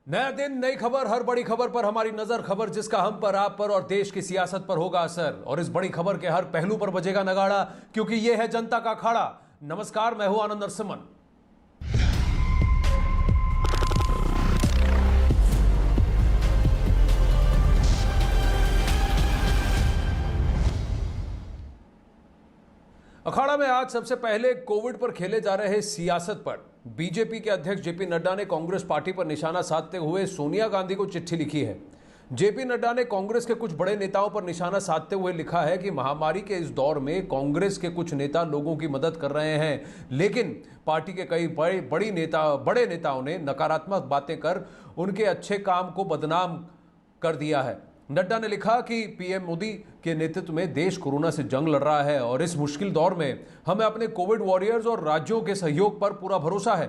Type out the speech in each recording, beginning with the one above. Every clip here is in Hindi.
नया दिन, नई खबर, हर बड़ी खबर पर हमारी नजर, खबर जिसका हम पर, आप पर और देश की सियासत पर होगा असर। और इस बड़ी खबर के हर पहलू पर बजेगा नगाड़ा, क्योंकि यह है जनता का अखाड़ा। नमस्कार, मैं हूं आनंद नरसिम्हन। अखाड़ा में आज सबसे पहले कोविड पर खेले जा रहे सियासत पर बीजेपी के अध्यक्ष जेपी नड्डा ने कांग्रेस पार्टी पर निशाना साधते हुए सोनिया गांधी को चिट्ठी लिखी है। जेपी नड्डा ने कांग्रेस के कुछ बड़े नेताओं पर निशाना साधते हुए लिखा है कि महामारी के इस दौर में कांग्रेस के कुछ नेता लोगों की मदद कर रहे हैं, लेकिन पार्टी के कई बड़े नेताओं ने नकारात्मक बातें कर उनके अच्छे काम को बदनाम कर दिया है। नड्डा ने लिखा कि पीएम मोदी के नेतृत्व में देश कोरोना से जंग लड़ रहा है और इस मुश्किल दौर में हमें अपने कोविड वॉरियर्स और राज्यों के सहयोग पर पूरा भरोसा है।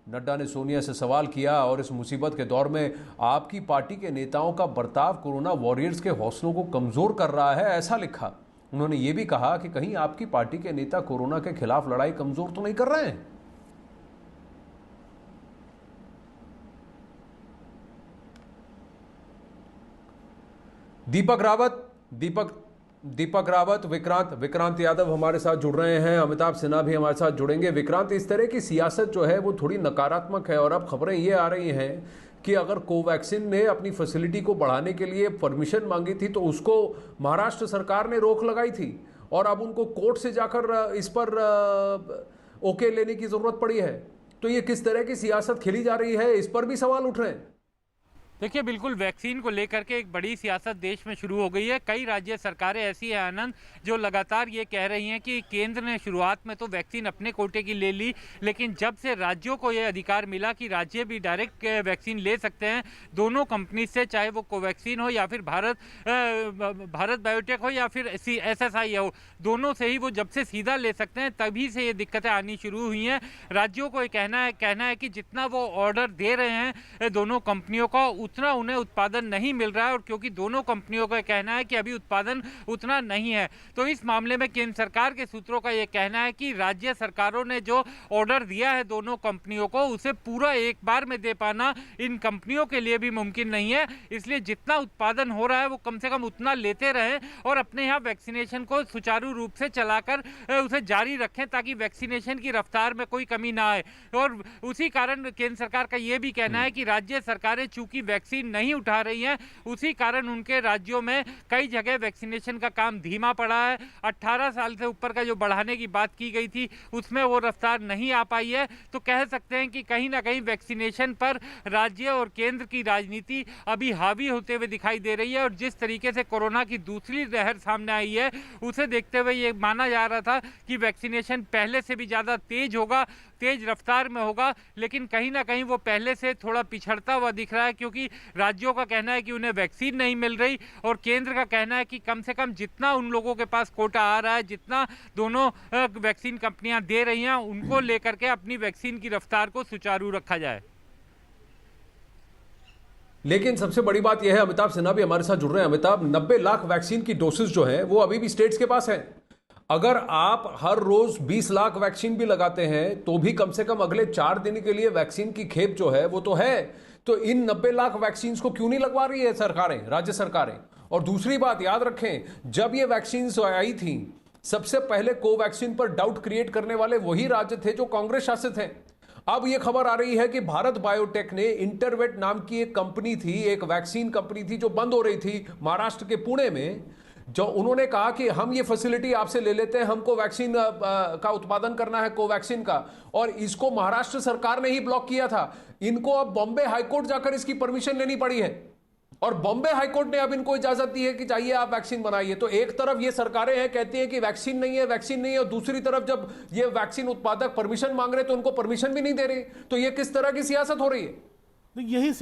नड्डा ने सोनिया से सवाल किया और इस मुसीबत के दौर में आपकी पार्टी के नेताओं का बर्ताव कोरोना वॉरियर्स के हौसलों को कमजोर कर रहा है, ऐसा लिखा। उन्होंने ये भी कहा कि कहीं आपकी पार्टी के नेता कोरोना के खिलाफ लड़ाई कमजोर तो नहीं कर रहे हैं। दीपक रावत, विक्रांत यादव हमारे साथ जुड़ रहे हैं, अमिताभ सिन्हा भी हमारे साथ जुड़ेंगे। विक्रांत, इस तरह की सियासत जो है वो थोड़ी नकारात्मक है और अब खबरें ये आ रही हैं कि अगर कोवैक्सीन ने अपनी फैसिलिटी को बढ़ाने के लिए परमिशन मांगी थी तो उसको महाराष्ट्र सरकार ने रोक लगाई थी और अब उनको कोर्ट से जाकर इस पर ओके लेने की जरूरत पड़ी है। तो ये किस तरह की सियासत खेली जा रही है, इस पर भी सवाल उठ रहे हैं। देखिए, बिल्कुल वैक्सीन को लेकर के एक बड़ी सियासत देश में शुरू हो गई है। कई राज्य सरकारें ऐसी हैं आनंद, जो लगातार ये कह रही हैं कि केंद्र ने शुरुआत में तो वैक्सीन अपने कोटे की ले ली, लेकिन जब से राज्यों को ये अधिकार मिला कि राज्य भी डायरेक्ट वैक्सीन ले सकते हैं दोनों कंपनी से, चाहे वो कोवैक्सीन हो या फिर भारत बायोटेक हो या फिर SSI हो, दोनों से ही वो जब से सीधा ले सकते हैं, तभी से ये दिक्कतें आनी शुरू हुई हैं। राज्यों को ये कहना है कि जितना वो ऑर्डर दे रहे हैं दोनों कंपनियों को, उतना उन्हें उत्पादन नहीं मिल रहा है। और क्योंकि दोनों कंपनियों का कहना है कि अभी उत्पादन उतना नहीं है, तो इस मामले में केंद्र सरकार के सूत्रों का यह कहना है कि राज्य सरकारों ने जो ऑर्डर दिया है दोनों कंपनियों को, उसे पूरा एक बार में दे पाना इन कंपनियों के लिए भी मुमकिन नहीं है। इसलिए जितना उत्पादन हो रहा है वो कम से कम उतना लेते रहें और अपने यहाँ वैक्सीनेशन को सुचारू रूप से चलाकर उसे जारी रखें, ताकि वैक्सीनेशन की रफ्तार में कोई कमी ना आए। और उसी कारण केंद्र सरकार का यह भी कहना है कि राज्य सरकारें चूंकि वैक्सीन नहीं उठा रही हैं, उसी कारण उनके राज्यों में कई जगह वैक्सीनेशन का काम धीमा पड़ा है। 18 साल से ऊपर का जो बढ़ाने की बात की गई थी उसमें वो रफ्तार नहीं आ पाई है। तो कह सकते हैं कि कहीं ना कहीं वैक्सीनेशन पर राज्य और केंद्र की राजनीति अभी हावी होते हुए दिखाई दे रही है। और जिस तरीके से कोरोना की दूसरी लहर सामने आई है, उसे देखते हुए ये माना जा रहा था कि वैक्सीनेशन पहले से भी ज़्यादा तेज होगा, तेज रफ्तार में होगा, लेकिन कहीं ना कहीं वो पहले से थोड़ा पिछड़ता हुआ दिख रहा है, क्योंकि राज्यों का कहना है कि उन्हें वैक्सीन नहीं मिल रही और केंद्र का कहना है कि कम से कम जितना उन लोगों के पास कोटा आ रहा है, जितना दोनों वैक्सीन कंपनियां दे रही हैं, उनको लेकर के अपनी वैक्सीन की रफ्तार को सुचारू रखा जाए। लेकिन सबसे बड़ी बात यह है, अमिताभ सिन्हा भी हमारे साथ जुड़ रहे हैं। अमिताभ, 90 लाख वैक्सीन की डोसेज जो है वो अभी भी स्टेट्स के पास है। अगर आप हर रोज 20 लाख वैक्सीन भी लगाते हैं तो भी कम से कम अगले 4 दिन के लिए वैक्सीन की खेप जो है वो तो है। तो इन 90 लाख वैक्सीन को क्यों नहीं लगवा रही है सरकारें, राज्य सरकारें? और दूसरी बात याद रखें, जब ये वैक्सीन आई थी सबसे पहले कोवैक्सीन पर डाउट क्रिएट करने वाले वही राज्य थे जो कांग्रेस शासित हैं। अब यह खबर आ रही है कि भारत बायोटेक ने इंटरवेट नाम की एक कंपनी थी, एक वैक्सीन कंपनी थी जो बंद हो रही थी महाराष्ट्र के पुणे में, जो उन्होंने कहा कि हम ये फैसिलिटी आपसे ले लेते हैं, हमको वैक्सीन का उत्पादन करना है कोवैक्सीन का, और इसको महाराष्ट्र सरकार ने ही ब्लॉक किया था। इनको अब बॉम्बे हाईकोर्ट जाकर इसकी परमिशन लेनी पड़ी है और बॉम्बे हाईकोर्ट ने अब इनको इजाजत दी है कि चाहिए आप वैक्सीन बनाइए। तो एक तरफ ये सरकारें हैं कहती हैं कि वैक्सीन नहीं है, और दूसरी तरफ जब ये वैक्सीन उत्पादक परमिशन मांग रहे तो उनको परमिशन भी नहीं दे रही। तो ये किस तरह की सियासत हो रही है? यही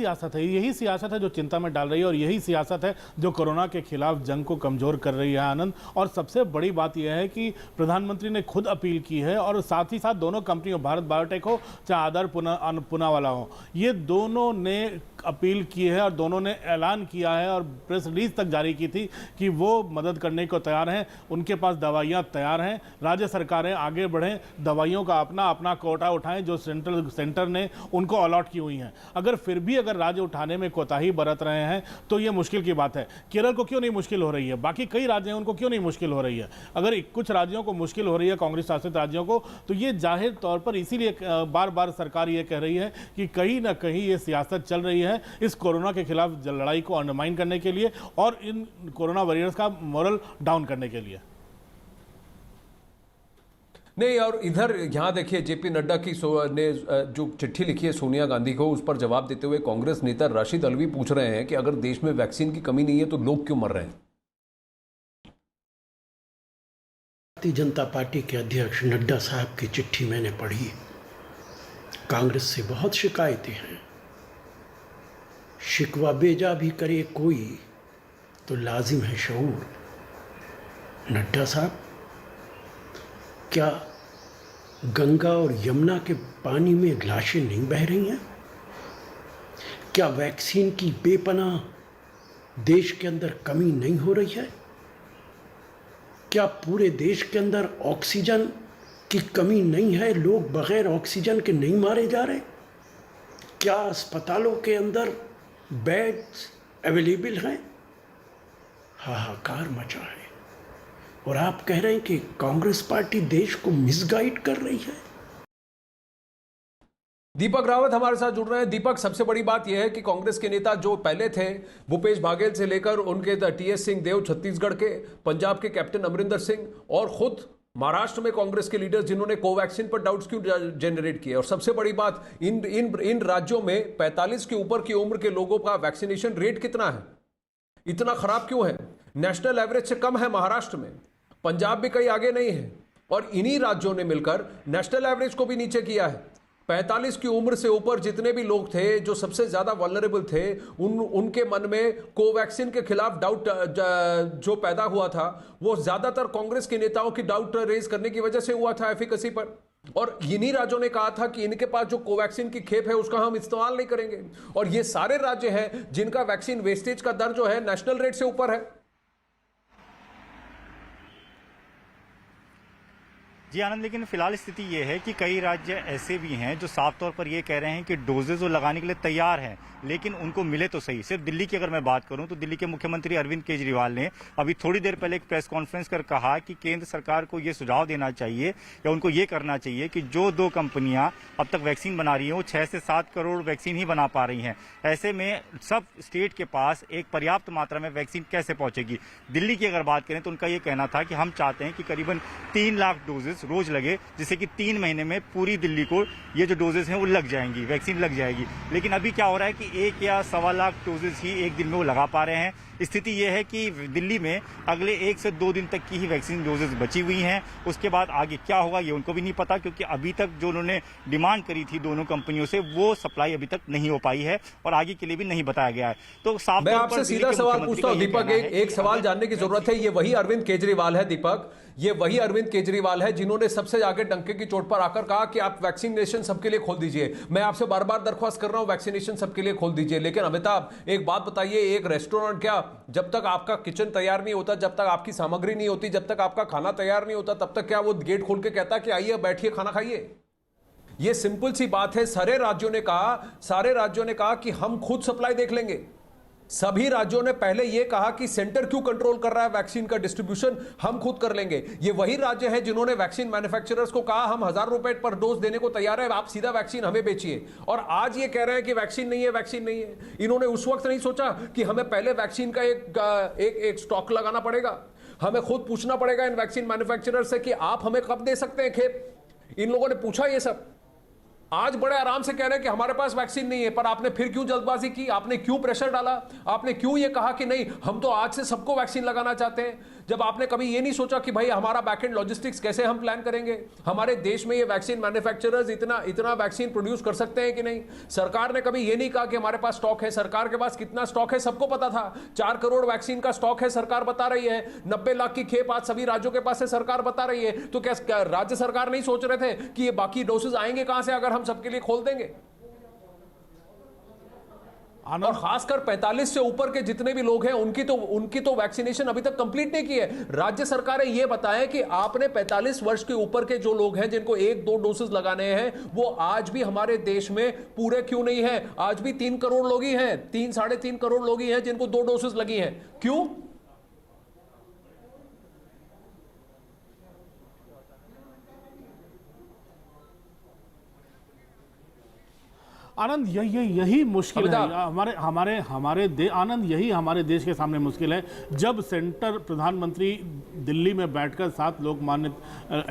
सियासत है जो चिंता में डाल रही है और यही सियासत है जो कोरोना के खिलाफ जंग को कमजोर कर रही है आनंद। और सबसे बड़ी बात यह है कि प्रधानमंत्री ने खुद अपील की है और साथ ही साथ दोनों कंपनियों, भारत बायोटेक हो चाहे आदर पूनावाला हो, ये दोनों ने अपील की है और दोनों ने ऐलान किया है और प्रेस रिलीज तक जारी की थी कि वो मदद करने को तैयार हैं, उनके पास दवाइयाँ तैयार हैं। राज्य सरकारें आगे बढ़ें, दवाइयों का अपना अपना कोटा उठाएं जो सेंटर ने उनको अलॉट की हुई हैं। अगर फिर भी अगर राज्य उठाने में कोताही बरत रहे हैं तो ये मुश्किल की बात है। केरल को क्यों नहीं मुश्किल हो रही है, बाकी कई राज्य हैं उनको क्यों नहीं मुश्किल हो रही है? अगर कुछ राज्यों को मुश्किल हो रही है, कांग्रेस शासित राज्यों को, तो ये जाहिर तौर पर इसीलिए बार बार सरकार ये कह रही है कि कहीं ना कहीं ये सियासत चल रही है इस कोरोना के खिलाफ लड़ाई को अंडरमाइन करने के लिए और इन कोरोना वॉरियर्स का मोरल डाउन करने के लिए। नहीं, और इधर यहां देखिए जेपी नड्डा की ने जो चिट्ठी लिखी है सोनिया गांधी को, उस पर जवाब देते हुए कांग्रेस नेता राशिद अलवी पूछ रहे हैं कि अगर देश में वैक्सीन की कमी नहीं है तो लोग क्यों मर रहे हैं? भारतीय जनता पार्टी के अध्यक्ष नड्डा साहब की चिट्ठी मैंने पढ़ी। कांग्रेस से बहुत शिकायतें हैं। शिकवा बेजा भी करे कोई तो लाजिम है शऊर। नड्डा साहब, क्या गंगा और यमुना के पानी में लाशें नहीं बह रही हैं? क्या वैक्सीन की बेपनाह देश के अंदर कमी नहीं हो रही है? क्या पूरे देश के अंदर ऑक्सीजन की कमी नहीं है? लोग बगैर ऑक्सीजन के नहीं मारे जा रहे? क्या अस्पतालों के अंदर बेड्स अवेलेबल हैं? हाहाकार मचा है। और आप कह रहे हैं कि कांग्रेस पार्टी देश को मिसगाइड कर रही है। दीपक रावत हमारे साथ जुड़ रहे हैं। दीपक, सबसे बड़ी बात यह है कि कांग्रेस के नेता जो पहले थे, भूपेश बाघेल से लेकर उनके टीएस सिंह देव छत्तीसगढ़ के, पंजाब के कैप्टन अमरिंदर सिंह और खुद महाराष्ट्र में कांग्रेस के लीडर्स जिन्होंने कोवैक्सीन पर डाउट्स क्यों जनरेट किए, और सबसे बड़ी बात इन राज्यों में 45 के ऊपर की उम्र के लोगों का वैक्सीनेशन रेट कितना है, इतना खराब क्यों है? नेशनल एवरेज से कम है महाराष्ट्र में, पंजाब भी कहीं आगे नहीं है, और इन्हीं राज्यों ने मिलकर नेशनल एवरेज को भी नीचे किया है। 45 की उम्र से ऊपर जितने भी लोग थे जो सबसे ज्यादा वल्नरेबल थे, उनके मन में कोवैक्सीन के खिलाफ डाउट जो पैदा हुआ था वो ज्यादातर कांग्रेस के नेताओं की डाउट रेज करने की वजह से हुआ था एफिकेसी पर। और इन्हीं राज्यों ने कहा था कि इनके पास जो कोवैक्सीन की खेप है उसका हम इस्तेमाल नहीं करेंगे, और ये सारे राज्य हैं जिनका वैक्सीन वेस्टेज का दर जो है नेशनल रेट से ऊपर है। जी आनंद, लेकिन फिलहाल स्थिति ये है कि कई राज्य ऐसे भी हैं जो साफ तौर पर ये कह रहे हैं कि डोजेज वो लगाने के लिए तैयार हैं, लेकिन उनको मिले तो सही। सिर्फ दिल्ली की अगर मैं बात करूं तो दिल्ली के मुख्यमंत्री अरविंद केजरीवाल ने अभी थोड़ी देर पहले एक प्रेस कॉन्फ्रेंस कर कहा कि केंद्र सरकार को ये सुझाव देना चाहिए या उनको ये करना चाहिए कि जो 2 कंपनियां अब तक वैक्सीन बना रही हैं वो 6 से 7 करोड़ वैक्सीन ही बना पा रही हैं। ऐसे में सब स्टेट के पास एक पर्याप्त मात्रा में वैक्सीन कैसे पहुंचेगी? दिल्ली की अगर बात करें तो उनका ये कहना था कि हम चाहते हैं कि करीबन 3 लाख डोजेस रोज लगे, जिससे कि 3 महीने में पूरी दिल्ली को ये जो डोजेस हैं वो लग जाएंगी, वैक्सीन लग जाएगी। लेकिन अभी क्या हो रहा है कि 1 या सवा लाख डोजेस ही एक दिन में वो लगा पा रहे हैं। स्थिति ये है कि दिल्ली में अगले 1 से 2 दिन तक की ही वैक्सीन डोजेस बची हुई हैं। उसके बाद आगे क्या होगा ये उनको भी नहीं पता, क्योंकि अभी तक जो उन्होंने डिमांड करी थी दोनों कंपनियों से वो सप्लाई अभी तक नहीं हो पाई है और आगे के लिए भी नहीं बताया गया है। तो साफ मैं आपसे सीधा सवाल पूछता हूं दीपक, एक सवाल जानने की जरूरत है। ये वही अरविंद केजरीवाल है दीपक, ये वही अरविंद केजरीवाल है जिन्होंने सबसे आगे डंके की चोट पर आकर कहा कि आप वैक्सीनेशन सबके लिए खोल दीजिए। मैं आपसे बार बार दरख्वास्त कर रहा हूं वैक्सीनेशन सबके लिए खोल दीजिए, लेकिन अमिताभ एक बात बताइए, एक रेस्टोरेंट क्या जब तक आपका किचन तैयार नहीं होता, जब तक आपकी सामग्री नहीं होती, जब तक आपका खाना तैयार नहीं होता, तब तक क्या वो गेट खोल के कहता कि आइए बैठिए खाना खाइए? ये सिंपल सी बात है। सारे राज्यों ने कहा कि हम खुद सप्लाई देख लेंगे। सभी राज्यों ने पहले यह कहा कि सेंटर क्यों कंट्रोल कर रहा है वैक्सीन का डिस्ट्रीब्यूशन, हम खुद कर लेंगे। ये वही राज्य हैं जिन्होंने वैक्सीन मैन्युफैक्चरर्स को कहा हम 1000 रुपए पर डोज देने को तैयार है, आप सीधा वैक्सीन हमें बेचिए। और आज ये कह रहे हैं कि वैक्सीन नहीं है, वैक्सीन नहीं है। इन्होंने उस वक्त नहीं सोचा कि हमें पहले वैक्सीन का एक स्टॉक लगाना पड़ेगा, हमें खुद पूछना पड़ेगा इन वैक्सीन मैन्युफैक्चरर से कि आप हमें कब दे सकते हैं खेप। इन लोगों ने पूछा ये सब, आज बड़े आराम से कह रहे हैं कि हमारे पास वैक्सीन नहीं है। पर आपने फिर क्यों जल्दबाजी की, आपने क्यों प्रेशर डाला, आपने क्यों ये कहा कि नहीं हम तो आज से सबको वैक्सीन लगाना चाहते हैं, जब आपने कभी ये नहीं सोचा कि भाई हमारा बैकएंड लॉजिस्टिक्स कैसे हम प्लान करेंगे, हमारे देश में ये वैक्सीन मैन्युफैक्चरर्स इतना वैक्सीन प्रोड्यूस कर सकते हैं कि नहीं। सरकार ने कभी ये नहीं कहा कि हमारे पास स्टॉक है, सरकार के पास कितना स्टॉक है सबको पता था। 4 करोड़ वैक्सीन का स्टॉक है सरकार बता रही है, 90 लाख की खेप आज सभी राज्यों के पास है सरकार बता रही है। तो क्या राज्य सरकार नहीं सोच रहे थे कि ये बाकी डोसेज आएंगे कहां से अगर हम सबके लिए खोल देंगे? और खासकर 45 से ऊपर के जितने भी लोग हैं उनकी तो वैक्सीनेशन अभी तक कंप्लीट नहीं की है। राज्य सरकारें ये बताएं कि आपने 45 वर्ष के ऊपर के जो लोग हैं जिनको 1-2 डोसेस लगाने हैं वो आज भी हमारे देश में पूरे क्यों नहीं है? आज भी 3 करोड़ लोग ही हैं, 3-3.5 करोड़ लोग ही हैं जिनको 2 डोसेस लगी हैं। क्यों? आनंद यही मुश्किल है अमिताभ। आनंद यही हमारे देश के सामने मुश्किल है जब सेंटर प्रधानमंत्री दिल्ली में बैठकर 7 लोकमान्य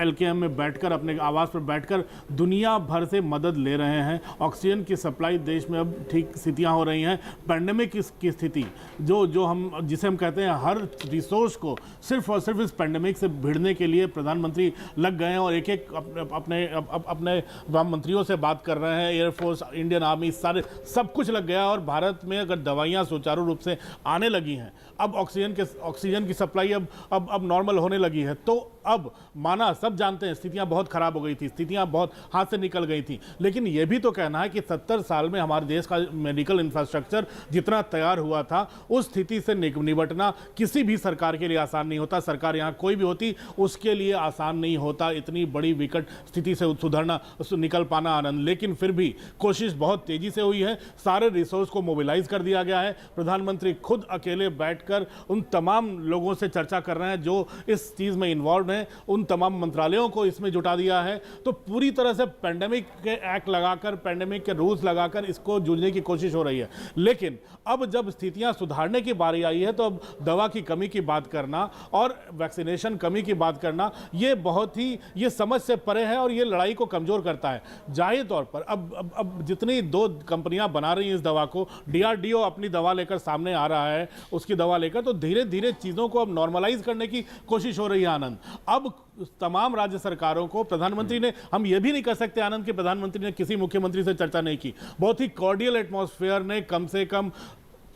LKM में बैठकर अपने आवास पर बैठकर दुनिया भर से मदद ले रहे हैं। ऑक्सीजन की सप्लाई देश में अब ठीक स्थितियां हो रही हैं। पैंडेमिक की स्थिति जिसे हम कहते हैं हर रिसोर्स को सिर्फ और सिर्फ इस पैंडेमिक से भिड़ने के लिए प्रधानमंत्री लग गए हैं और एक एक अपने मंत्रियों से बात कर रहे हैं। एयरफोर्स, इंडियन आर्मी, सारे सब कुछ लग गया। और भारत में अगर दवाइयां सुचारू रूप से आने लगी हैं, अब ऑक्सीजन की सप्लाई अब नॉर्मल होने लगी है, तो अब माना सब जानते हैं स्थितियां बहुत खराब हो गई थी, स्थितियां बहुत हाथ से निकल गई थी, लेकिन यह भी तो कहना है कि 70 साल में हमारे देश का मेडिकल इंफ्रास्ट्रक्चर जितना तैयार हुआ था उस स्थिति से निपटना किसी भी सरकार के लिए आसान नहीं होता। सरकार यहां कोई भी होती उसके लिए आसान नहीं होता इतनी बड़ी विकट स्थिति से सुधरना, निकल पाना आनंद। लेकिन फिर भी कोशिश बहुत तेजी से हुई है। सारे रिसोर्स को मोबिलाइज कर दिया गया है। प्रधानमंत्री खुद अकेले बैठकर उन तमाम लोगों से चर्चा कर रहे हैं जो इस चीज में इन्वॉल्व हैं, उन तमाम मंत्रालयों को इसमें जुटा दिया है। तो पूरी तरह से पैंडेमिक के एक्ट लगाकर, पैंडेमिक के रूल्स लगाकर इसको जूझने की कोशिश हो रही है। लेकिन अब जब स्थितियां सुधारने की बारी आई है तो अब दवा की कमी की बात करना और वैक्सीनेशन कमी की बात करना ये समझ से परे है और ये लड़ाई को कमजोर करता है। जाहिर तौर पर अब जितनी 2 कंपनियां बना रही हैं इस दवा को, DRDO अपनी दवा लेकर सामने आ रहा है, उसकी दवा लेकर, तो धीरे धीरे चीजों को अब नॉर्मलाइज करने की कोशिश हो रही है आनंद। अब तमाम राज्य सरकारों को प्रधानमंत्री ने, हम यह भी नहीं कर सकते आनंद कि प्रधानमंत्री ने किसी मुख्यमंत्री से चर्चा नहीं की। बहुत ही कॉर्डियल एटमॉस्फेयर ने कम से कम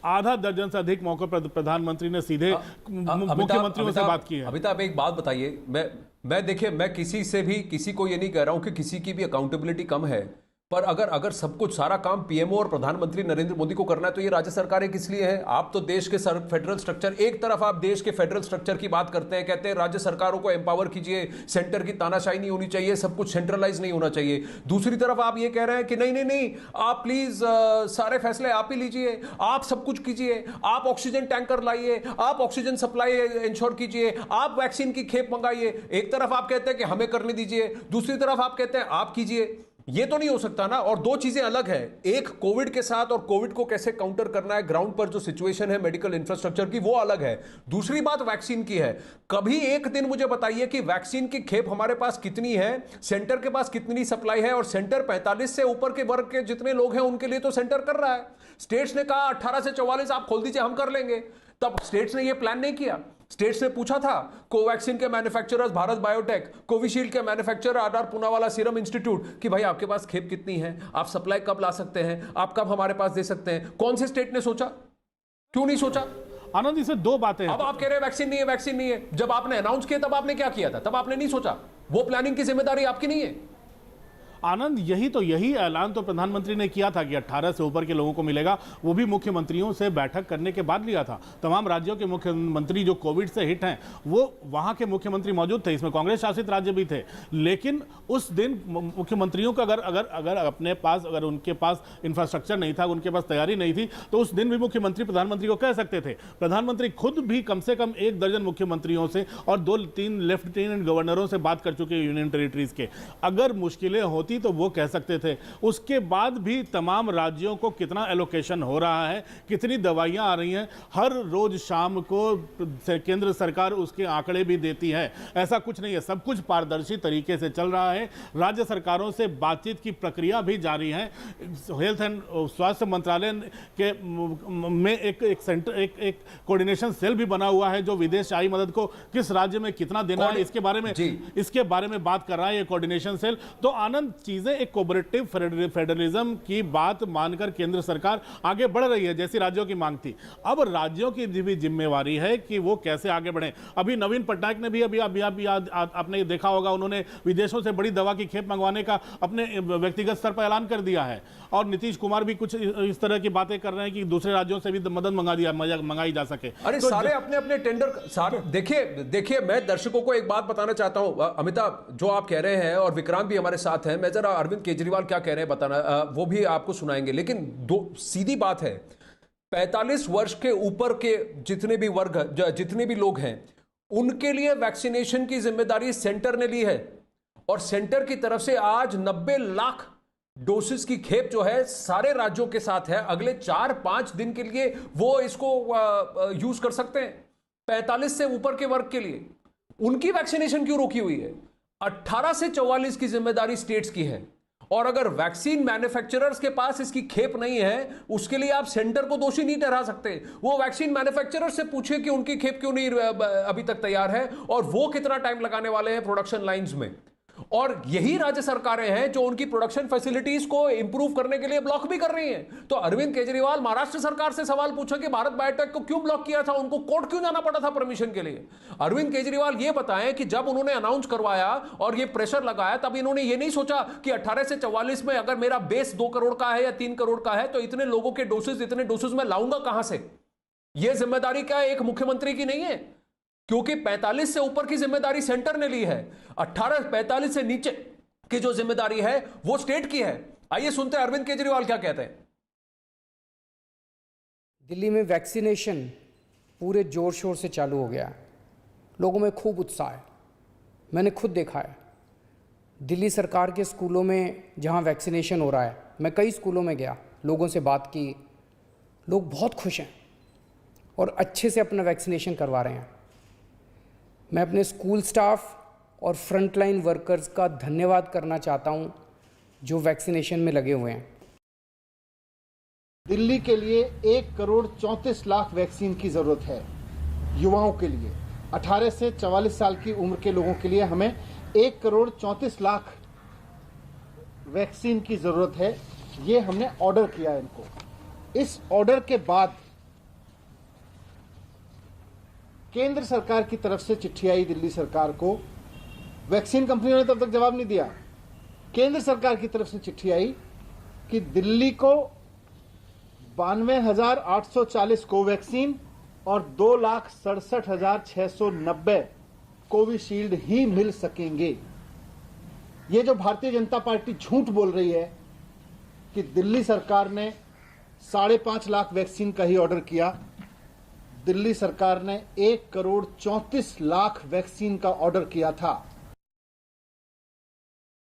आधा दर्जन से अधिक मौके पर प्रधानमंत्री ने सीधे मुख्यमंत्रियों से बात की है। अमिताभ एक बात बताइए, मैं देखिए, मैं किसी को ये नहीं कह रहा हूं कि किसी की भी अकाउंटेबिलिटी कम है, पर अगर सब कुछ सारा काम पीएमओ और प्रधानमंत्री नरेंद्र मोदी को करना है तो ये राज्य सरकारें किस लिए हैं? आप तो देश के फेडरल स्ट्रक्चर, एक तरफ आप देश के फेडरल स्ट्रक्चर की बात करते हैं, कहते हैं राज्य सरकारों को एम्पावर कीजिए, सेंटर की तानाशाही नहीं होनी चाहिए, सब कुछ सेंट्रलाइज नहीं होना चाहिए। दूसरी तरफ आप ये कह रहे हैं कि नहीं, आप प्लीज सारे फैसले आप ही लीजिए, आप सब कुछ कीजिए, आप ऑक्सीजन टैंकर लाइए, आप ऑक्सीजन सप्लाई इंश्योर कीजिए, आप वैक्सीन की खेप मंगाइए। एक तरफ आप कहते हैं कि हमें करने दीजिए, दूसरी तरफ आप कहते हैं आप कीजिए। ये तो नहीं हो सकता ना। और 2 चीजें अलग है, एक कोविड के साथ और कोविड को कैसे काउंटर करना है, ग्राउंड पर जो सिचुएशन है मेडिकल इंफ्रास्ट्रक्चर की, वो अलग है। दूसरी बात वैक्सीन की है। कभी एक दिन मुझे बताइए कि वैक्सीन की खेप हमारे पास कितनी है, सेंटर के पास कितनी सप्लाई है, और सेंटर 45 से ऊपर के वर्ग के जितने लोग हैं उनके लिए तो सेंटर कर रहा है। स्टेट्स ने कहा 18 से 44 आप खोल दीजिए, हम कर लेंगे। तब स्टेट्स ने यह प्लान नहीं किया। स्टेट्स ने पूछा था कोवैक्सीन के मैन्युफैक्चरर्स भारत बायोटेक, कोविशील्ड के मैन्युफैक्चरर आर पूनावाला सीरम इंस्टीट्यूट कि भाई आपके पास खेप कितनी है, आप सप्लाई कब ला सकते हैं, आप कब हमारे पास दे सकते हैं। कौन से स्टेट ने सोचा? क्यों नहीं सोचा? आनंद, इससे 2 बातें हैं। अब आप कह रहे हैं वैक्सीन नहीं है। जब आपने अनाउंस किया तब आपने क्या किया था? तब आपने नहीं सोचा। वो प्लानिंग की जिम्मेदारी आपकी नहीं है आनंद। यही ऐलान तो प्रधानमंत्री ने किया था कि 18 से ऊपर के लोगों को मिलेगा। वो भी मुख्यमंत्रियों से बैठक करने के बाद लिया था। तमाम राज्यों के मुख्यमंत्री जो कोविड से हिट हैं वो वहां के मुख्यमंत्री मौजूद थे, इसमें कांग्रेस शासित राज्य भी थे। लेकिन उस दिन मुख्यमंत्रियों का अगर उनके पास इंफ्रास्ट्रक्चर नहीं था, उनके पास तैयारी नहीं थी, तो उस दिन भी मुख्यमंत्री प्रधानमंत्री को कह सकते थे। प्रधानमंत्री खुद भी कम से कम 1 दर्जन मुख्यमंत्रियों से और 2-3 लेफ्टिनेंट गवर्नरों से बात कर चुके यूनियन टेरिटरीज के। अगर मुश्किलें होती तो वो कह सकते थे। उसके बाद भी तमाम राज्यों को कितना एलोकेशन हो रहा है, कितनी दवाइयां आ रही हैं, हर रोज शाम को केंद्र सरकार उसके आंकड़े भी देती है। ऐसा कुछ नहीं है, सब कुछ पारदर्शी तरीके से चल रहा है। राज्य सरकारों से बातचीत की प्रक्रिया भी जारी है। हेल्थ एंड स्वास्थ्य मंत्रालय के में एक कोऑर्डिनेशन सेल भी बना हुआ है जो विदेश आई मदद को किस राज्य में कितना देना है इसके बारे में बात कर रहा है ये कोऑर्डिनेशन सेल। तो आनंद, चीजें एक कोऑपरेटिव फेडरलिज्म की बात मानकर केंद्र सरकार आगे बढ़ रही है, जैसी राज्यों की मांग थी। अब राज्यों की भी जिम्मेवारी है कि वो कैसे आगे बढ़े। अभी नवीन पटनायक ने भी अभी आपने देखा होगा, उन्होंने विदेशों से बड़ी दवा की खेप मंगवाने का अपने व्यक्तिगत स्तर पर ऐलान कर दिया है। और नीतीश कुमार भी कुछ इस तरह की बातें कर रहे हैं कि दूसरे राज्यों से भी मदद मंगाई जा सके। अरे तो सारे अपने अपने टेंडर सारे देखिए मैं दर्शकों को एक बात बताना चाहता हूं। अमिताभ, जो आप कह रहे हैं और विक्रांत भी हमारे साथ हैं, मैं जरा अरविंद केजरीवाल क्या कह रहे हैं बताना, वो भी आपको सुनाएंगे। लेकिन सीधी बात है, 45 वर्ष के ऊपर के जितने भी वर्ग, जितने भी लोग हैं, उनके लिए वैक्सीनेशन की जिम्मेदारी सेंटर ने ली है। और सेंटर की तरफ से आज 90 लाख डोसेस की खेप जो है सारे राज्यों के साथ है। अगले 4-5 दिन के लिए वो इसको यूज कर सकते हैं। 45 से ऊपर के वर्ग के लिए उनकी वैक्सीनेशन क्यों रोकी हुई है? 18 से 44 की जिम्मेदारी स्टेट्स की है। और अगर वैक्सीन मैन्युफैक्चरर्स के पास इसकी खेप नहीं है, उसके लिए आप सेंटर को दोषी नहीं ठहरा सकते। वो वैक्सीन मैन्युफैक्चरर से पूछे कि उनकी खेप क्यों नहीं अभी तक तैयार है और वो कितना टाइम लगाने वाले हैं प्रोडक्शन लाइंस में। और यही राज्य सरकारें हैं जो उनकी प्रोडक्शन फैसिलिटीज को इंप्रूव करने के लिए ब्लॉक भी कर रही हैं। तो अरविंद केजरीवाल महाराष्ट्र सरकार से सवाल पूछा कि भारत बायोटेक को क्यों ब्लॉक किया था, उनको कोर्ट क्यों जाना पड़ा था परमिशन के लिए। अरविंद केजरीवाल ये बताएं कि जब उन्होंने अनाउंस करवाया और ये प्रेशर लगाया, तब इन्होंने ये नहीं सोचा कि 18 से 44 में अगर मेरा बेस 2 करोड़ का है या 3 करोड़ का है तो इतने लोगों के डोसेज, इतने डोसेज मैं लाऊंगा कहां से। यह जिम्मेदारी क्या एक मुख्यमंत्री की नहीं है, क्योंकि 45 से ऊपर की जिम्मेदारी सेंटर ने ली है। 45 से नीचे की जो जिम्मेदारी है वो स्टेट की है। आइए सुनते हैं अरविंद केजरीवाल क्या कहते हैं। दिल्ली में वैक्सीनेशन पूरे जोर शोर से चालू हो गया है। लोगों में खूब उत्साह है। मैंने खुद देखा है दिल्ली सरकार के स्कूलों में जहां वैक्सीनेशन हो रहा है। मैं कई स्कूलों में गया, लोगों से बात की, लोग बहुत खुश हैं और अच्छे से अपना वैक्सीनेशन करवा रहे हैं। मैं अपने स्कूल स्टाफ और फ्रंटलाइन वर्कर्स का धन्यवाद करना चाहता हूं जो वैक्सीनेशन में लगे हुए हैं। दिल्ली के लिए 1 करोड़ 34 लाख वैक्सीन की जरूरत है। युवाओं के लिए 18 से 44 साल की उम्र के लोगों के लिए हमें 1 करोड़ 34 लाख वैक्सीन की जरूरत है। ये हमने ऑर्डर किया इनको। इस ऑर्डर के बाद केंद्र सरकार की तरफ से चिट्ठी आई दिल्ली सरकार को। वैक्सीन कंपनियों ने तब तक जवाब नहीं दिया। केंद्र सरकार की तरफ से चिट्ठी आई कि दिल्ली को 92,840 कोवैक्सीन और 2,67,690 कोविशील्ड ही मिल सकेंगे। ये जो भारतीय जनता पार्टी झूठ बोल रही है कि दिल्ली सरकार ने 5.5 लाख वैक्सीन का ही ऑर्डर किया, दिल्ली सरकार ने 1 करोड़ 34 लाख वैक्सीन का ऑर्डर किया था।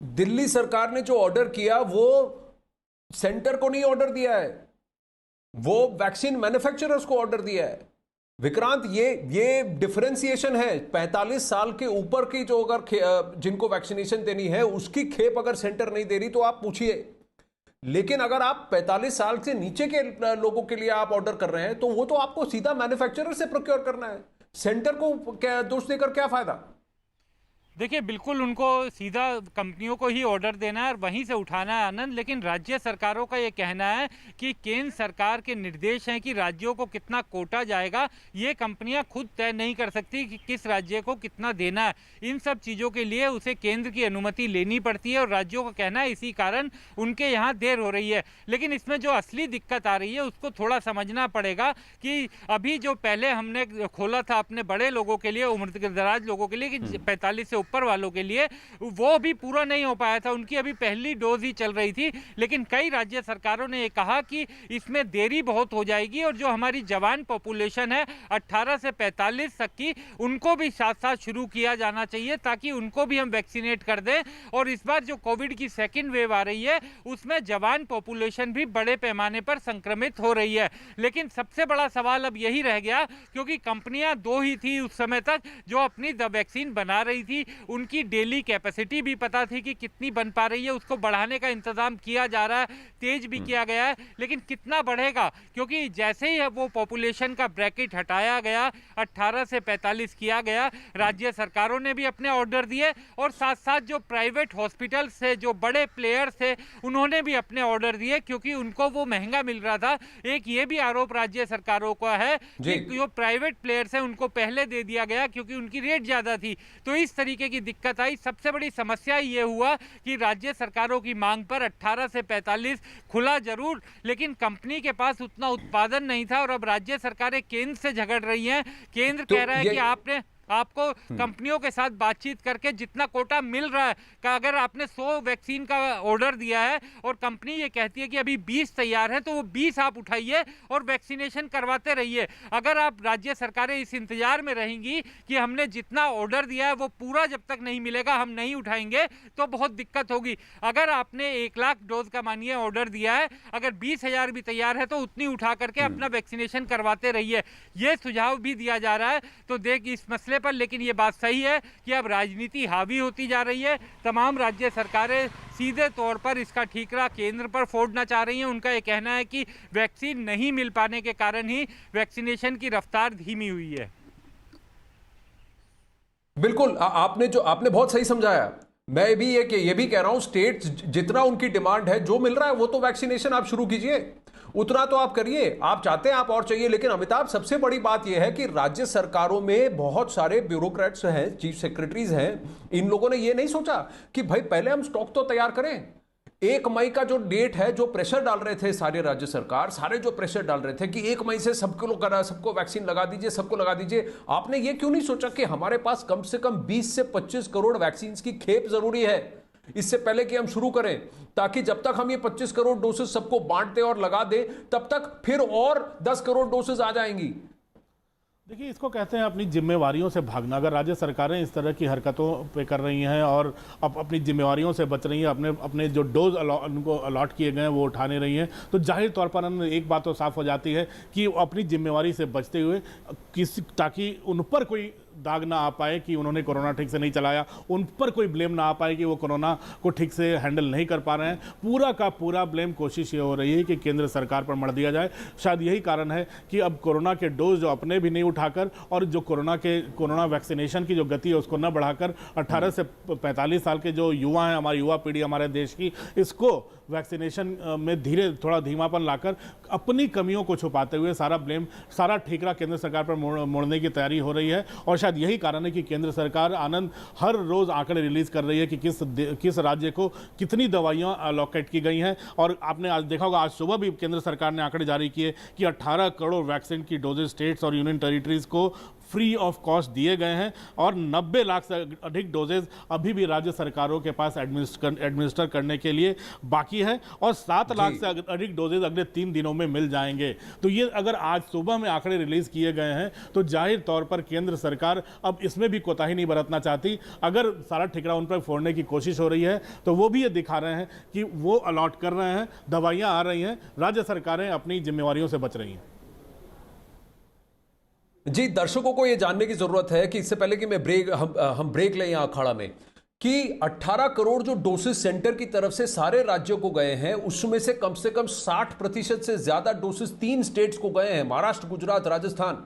दिल्ली सरकार ने जो ऑर्डर किया वो सेंटर को नहीं ऑर्डर दिया है, वो वैक्सीन मैन्युफैक्चरर्स को ऑर्डर दिया है। विक्रांत, ये डिफरेंशिएशन है। 45 साल के ऊपर की जो अगर जिनको वैक्सीनेशन देनी है उसकी खेप अगर सेंटर नहीं दे रही तो आप पूछिए। लेकिन अगर आप 45 साल से नीचे के लोगों के लिए आप ऑर्डर कर रहे हैं तो वो तो आपको सीधा मैन्युफैक्चरर से प्रोक्योर करना है। सेंटर को क्या दोष देकर क्या फायदा? देखिए, बिल्कुल उनको सीधा कंपनियों को ही ऑर्डर देना है और वहीं से उठाना है आनंद। लेकिन राज्य सरकारों का ये कहना है कि केंद्र सरकार के निर्देश हैं कि राज्यों को कितना कोटा जाएगा ये कंपनियां खुद तय नहीं कर सकती कि किस राज्य को कितना देना है। इन सब चीज़ों के लिए उसे केंद्र की अनुमति लेनी पड़ती है और राज्यों का कहना है इसी कारण उनके यहाँ देर हो रही है। लेकिन इसमें जो असली दिक्कत आ रही है उसको थोड़ा समझना पड़ेगा कि अभी जो पहले हमने खोला था अपने बड़े लोगों के लिए, उम्रदराज लोगों के लिए कि 45 से ऊपर वालों के लिए, वो भी पूरा नहीं हो पाया था। उनकी अभी पहली डोज ही चल रही थी। लेकिन कई राज्य सरकारों ने ये कहा कि इसमें देरी बहुत हो जाएगी और जो हमारी जवान पॉपुलेशन है 18 से 45 तक की, उनको भी साथ साथ शुरू किया जाना चाहिए ताकि उनको भी हम वैक्सीनेट कर दें। और इस बार जो कोविड की सेकेंड वेव आ रही है उसमें जवान पॉपुलेशन भी बड़े पैमाने पर संक्रमित हो रही है। लेकिन सबसे बड़ा सवाल अब यही रह गया, क्योंकि कंपनियां 2 ही थी उस समय तक जो अपनी वैक्सीन बना रही थी, उनकी डेली कैपेसिटी भी पता थी कि कितनी बन पा रही है, उसको बढ़ाने का इंतजाम किया जा रहा है, तेज भी किया गया है, लेकिन कितना बढ़ेगा, क्योंकि जैसे ही वो पॉपुलेशन का ब्रैकेट हटाया गया, 18 से 45 किया गया, राज्य सरकारों ने भी अपने ऑर्डर दिए और साथ साथ जो प्राइवेट हॉस्पिटल से जो बड़े प्लेयर्स थे उन्होंने भी अपने ऑर्डर दिए, क्योंकि उनको वो महंगा मिल रहा था। एक ये भी आरोप राज्य सरकारों का है कि जो प्राइवेट प्लेयर्स हैं उनको पहले दे दिया गया क्योंकि उनकी रेट ज्यादा थी, तो इस तरीके की दिक्कत आई। सबसे बड़ी समस्या ये हुआ कि राज्य सरकारों की मांग पर 18 से 45 खुला जरूर, लेकिन कंपनी के पास उतना उत्पादन नहीं था और अब राज्य सरकारें केंद्र से झगड़ रही हैं। केंद्र कह रहा है कि आपको कंपनियों के साथ बातचीत करके जितना कोटा मिल रहा है, का अगर आपने 100 वैक्सीन का ऑर्डर दिया है और कंपनी ये कहती है कि अभी 20 तैयार है, तो वो 20 आप उठाइए और वैक्सीनेशन करवाते रहिए। अगर आप राज्य सरकारें इस इंतजार में रहेंगी कि हमने जितना ऑर्डर दिया है वो पूरा जब तक नहीं मिलेगा हम नहीं उठाएंगे, तो बहुत दिक्कत होगी। अगर आपने 1 लाख डोज का मानिए ऑर्डर दिया है, अगर 20,000 भी तैयार है तो उतनी उठा करके अपना वैक्सीनेशन करवाते रहिए, ये सुझाव भी दिया जा रहा है। तो देख इस मसले पर, लेकिन ये बात सही है कि अब राजनीति हावी होती जा रही है। तमाम राज्य सरकारें सीधे तौर पर इसका ठीकरा केंद्र पर फोड़ना चाह रही हैं। उनका ये कहना है कि वैक्सीन नहीं मिल पाने के कारण ही वैक्सीनेशन की रफ्तार धीमी हुई है। बिल्कुल, आपने बहुत सही समझाया। मैं भी ये भी कह रहा हूं, स्टेट जितना उनकी डिमांड है, जो मिल रहा है वो तो वैक्सीनेशन आप शुरू कीजिए, उतना तो आप करिए। आप चाहते हैं, आप और चाहिए, लेकिन अमिताभ सबसे बड़ी बात यह है कि राज्य सरकारों में बहुत सारे ब्यूरोक्रेट्स हैं, चीफ सेक्रेटरीज हैं, इन लोगों ने यह नहीं सोचा कि भाई पहले हम स्टॉक तो तैयार करें। 1 मई का जो डेट है, जो प्रेशर डाल रहे थे सारे राज्य सरकार, सारे जो प्रेशर डाल रहे थे कि 1 मई से सबको वैक्सीन लगा दीजिए, सबको लगा दीजिए, आपने ये क्यों नहीं सोचा कि हमारे पास कम से कम 20 से 25 करोड़ वैक्सीन की खेप जरूरी है इससे पहले कि हम शुरू करें, ताकि जब तक हम ये 25 करोड़ डोसेज सबको बांट दें और लगा दें, तब तक फिर और 10 करोड़ डोसेज आ जाएंगी। देखिए, इसको कहते हैं अपनी जिम्मेवारियों से भागना। अगर राज्य सरकारें इस तरह की हरकतों पे कर रही हैं और अपनी जिम्मेवारियों से बच रही हैं, अपने जो डोज उनको अलॉट किए गए हैं वो उठा नहीं रही हैं, तो जाहिर तौर पर एक बात तो साफ हो जाती है कि अपनी जिम्मेवारी से बचते हुए ताकि उन पर कोई दाग ना आ पाए कि उन्होंने कोरोना ठीक से नहीं चलाया, उन पर कोई ब्लेम ना आ पाए कि वो कोरोना को ठीक से हैंडल नहीं कर पा रहे हैं, पूरा का पूरा ब्लेम कोशिश ये हो रही है कि केंद्र सरकार पर मढ़ दिया जाए। शायद यही कारण है कि अब कोरोना के डोज जो अपने भी नहीं उठाकर और जो कोरोना वैक्सीनेशन की जो गति है उसको न बढ़ाकर 18 से 45 साल के जो युवा हैं, हमारी युवा पीढ़ी हमारे देश की, इसको वैक्सीनेशन में थोड़ा धीमापन लाकर अपनी कमियों को छुपाते हुए सारा ठीकरा केंद्र सरकार पर मोड़ने की तैयारी हो रही है। और शायद यही कारण है कि केंद्र सरकार आनंद हर रोज आंकड़े रिलीज कर रही है कि किस राज्य को कितनी दवाइयां अलॉकेट की गई हैं। और आपने आज देखा होगा, आज सुबह भी केंद्र सरकार ने आंकड़े जारी किए कि 18 करोड़ वैक्सीन की डोजेज स्टेट्स और यूनियन टेरिटरीज को फ्री ऑफ कॉस्ट दिए गए हैं और 90 लाख से अधिक डोजेज अभी भी राज्य सरकारों के पास एडमिनिस्टर करने के लिए बाकी है और 7 लाख से अधिक डोजेज अगले 3 दिनों में मिल जाएंगे। तो ये अगर आज सुबह में आंकड़े रिलीज किए गए हैं तो जाहिर तौर पर केंद्र सरकार अब इसमें भी कोताही नहीं बरतना चाहती। अगर सारा ठिकरा उन पर फोड़ने की कोशिश हो रही है तो वो भी ये दिखा रहे हैं कि वो अलॉट कर रहे हैं, दवाइयां आ रही हैं, राज्य सरकारें अपनी जिम्मेवारियों से बच रही हैं। जी, दर्शकों को यह जानने की जरूरत है कि इससे पहले कि हम ब्रेक लें यहां अखाड़ा में, कि 18 करोड़ जो डोसेज सेंटर की तरफ से सारे राज्यों को गए हैं, उसमें से कम 60% से ज्यादा डोसेज 3 स्टेट्स को गए हैं, महाराष्ट्र, गुजरात, राजस्थान।